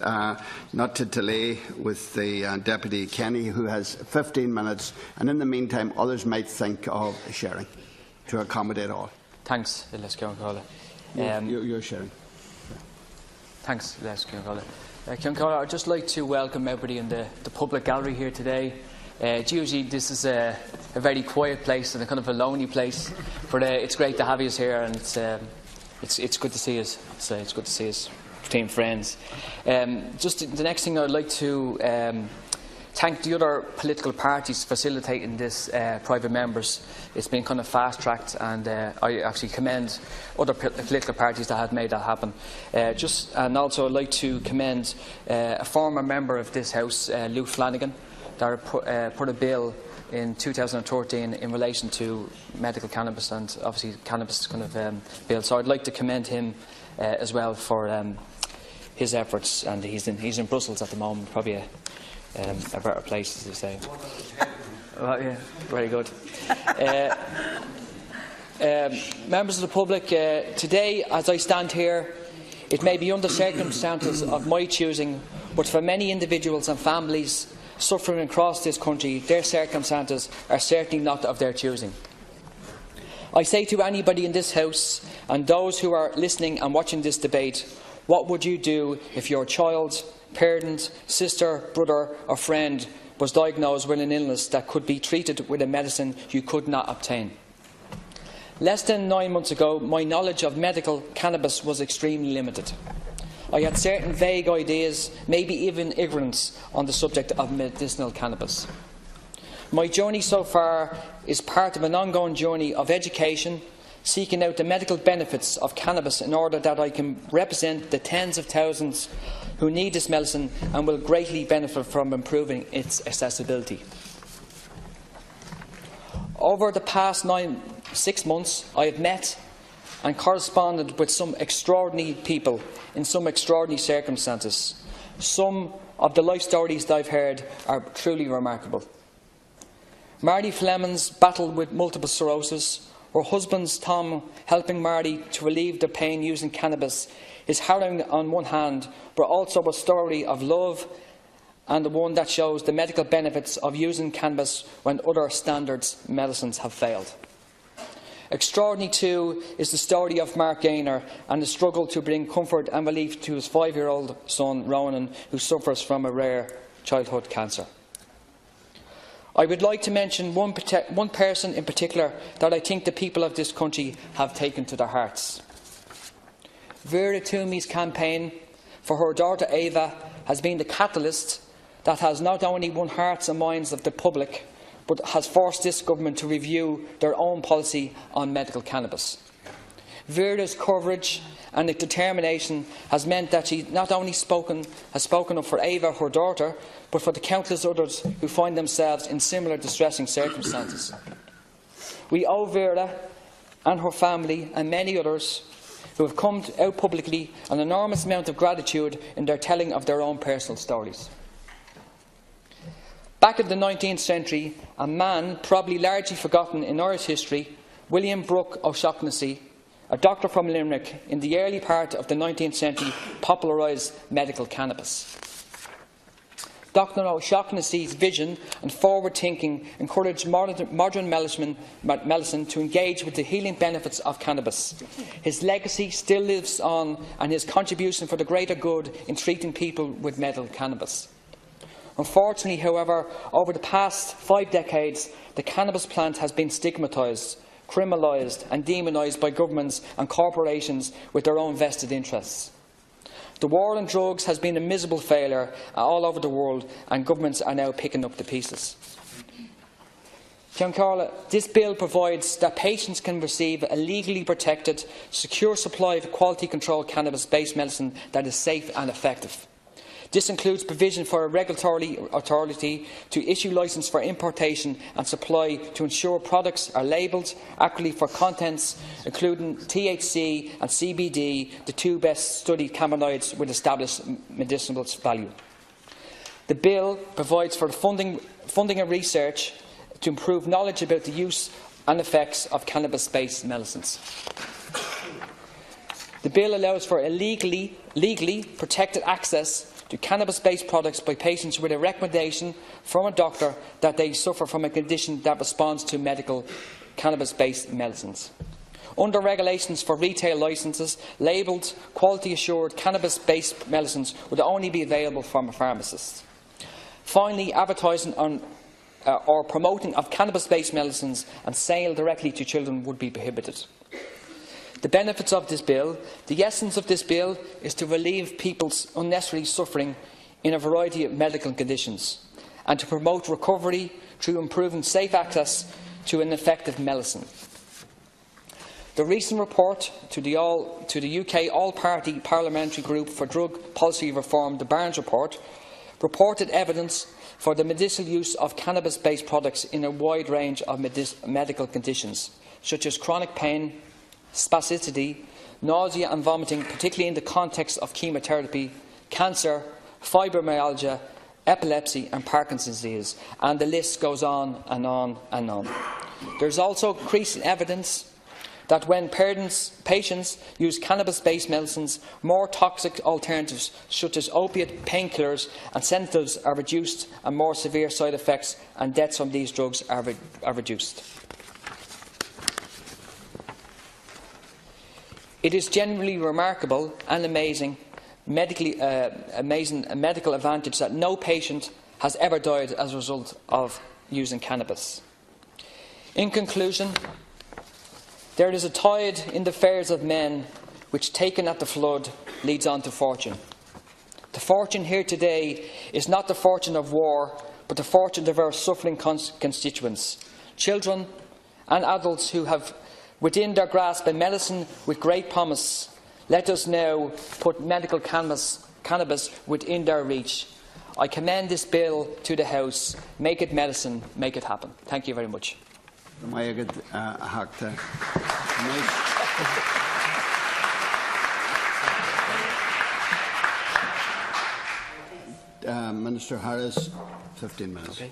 not to delay with the Deputy Kenny, who has 15 minutes, and in the meantime others might think of sharing to accommodate all. Thanks, Les Ciancala. You're sharing. Thanks, Les Ciancala. Ciancala, I'd just like to welcome everybody in the public gallery here today. Usually this is a very quiet place and a kind of a lonely place, but it's great to have you here, and it's good to see us. It's good to see us between friends. Just the next thing, I'd like to thank the other political parties facilitating this private members. It's been kind of fast-tracked, and I actually commend other political parties that have made that happen. And also I'd like to commend a former member of this House, Luke Flanagan, that put a bill in 2013 in relation to medical cannabis, and obviously cannabis kind of bill. So I'd like to commend him as well for his efforts, and he's in Brussels at the moment, probably a better place, as they say. Yeah, very good. Members of the public, today, as I stand here, it may be under circumstances of my choosing, but for many individuals and families suffering across this country, their circumstances are certainly not of their choosing. I say to anybody in this House and those who are listening and watching this debate, what would you do if your child, parent, sister, brother or friend was diagnosed with an illness that could be treated with a medicine you could not obtain? Less than 9 months ago, my knowledge of medical cannabis was extremely limited. I had certain vague ideas, maybe even ignorance, on the subject of medicinal cannabis. My journey so far is part of an ongoing journey of education, seeking out the medical benefits of cannabis in order that I can represent the tens of thousands who need this medicine and will greatly benefit from improving its accessibility. Over the past 6 months, I have met and corresponded with some extraordinary people in some extraordinary circumstances. Some of the life stories that I've heard are truly remarkable. Marty Fleming's battled with multiple sclerosis. Her husband's Tom helping Marty to relieve the pain using cannabis is harrowing on one hand, but also a story of love, and the one that shows the medical benefits of using cannabis when other standards medicines have failed. Extraordinary too is the story of Mark Gaynor and the struggle to bring comfort and relief to his 5-year-old son Ronan, who suffers from a rare childhood cancer. I would like to mention one person in particular that I think the people of this country have taken to their hearts. Vera Twomey's campaign for her daughter Ava has been the catalyst that has not only won hearts and minds of the public, but has forced this government to review their own policy on medical cannabis. Vera's coverage and determination has meant that she not only has spoken up for Ava, her daughter, but for the countless others who find themselves in similar distressing circumstances. We owe Vera and her family and many others who have come out publicly an enormous amount of gratitude in their telling of their own personal stories. Back in the 19th century, a man probably largely forgotten in Irish history, William Brooke O'Shaughnessy, a doctor from Limerick, in the early part of the 19th century popularised medical cannabis. Dr. O'Shaughnessy's vision and forward thinking encouraged modern medicine to engage with the healing benefits of cannabis. His legacy still lives on, and his contribution for the greater good in treating people with medical cannabis. Unfortunately, however, over the past 5 decades, the cannabis plant has been stigmatised, criminalised and demonised by governments and corporations with their own vested interests. The war on drugs has been a miserable failure all over the world, and governments are now picking up the pieces. Ciancala, this bill provides that patients can receive a legally protected, secure supply of quality-controlled cannabis-based medicine that is safe and effective. This includes provision for a regulatory authority to issue licence for importation and supply to ensure products are labelled accurately for contents including THC and CBD, the 2 best studied cannabinoids with established medicinal value. The bill provides for the funding of research to improve knowledge about the use and effects of cannabis-based medicines. The bill allows for a legally protected access to cannabis-based products by patients with a recommendation from a doctor that they suffer from a condition that responds to medical cannabis-based medicines. Under regulations for retail licences, labelled quality-assured cannabis-based medicines would only be available from a pharmacist. Finally, advertising on or promoting of cannabis-based medicines and sale directly to children would be prohibited. The benefits of this bill. The essence of this bill is to relieve people's unnecessary suffering in a variety of medical conditions and to promote recovery through improving safe access to an effective medicine. The recent report to the UK All-Party Parliamentary Group for Drug Policy Reform, the Barnes Report, reported evidence for the medicinal use of cannabis-based products in a wide range of medical conditions, such as chronic pain, spasticity, nausea and vomiting, particularly in the context of chemotherapy, cancer, fibromyalgia, epilepsy and Parkinson's disease, and the list goes on and on and on. There is also increasing evidence that when patients use cannabis-based medicines, more toxic alternatives such as opiate, painkillers and sedatives are reduced and more severe side effects and deaths from these drugs are reduced. It is generally remarkable and amazing medical advantage that no patient has ever died as a result of using cannabis. In conclusion, there is a tide in the affairs of men which, taken at the flood, leads on to fortune. The fortune here today is not the fortune of war, but the fortune of our suffering constituents, children and adults who have within their grasp a medicine with great promise. Let us now put medical cannabis within their reach. I commend this bill to the House. Make it medicine, make it happen. Thank you very much. Minister Harris, 15 minutes. Okay.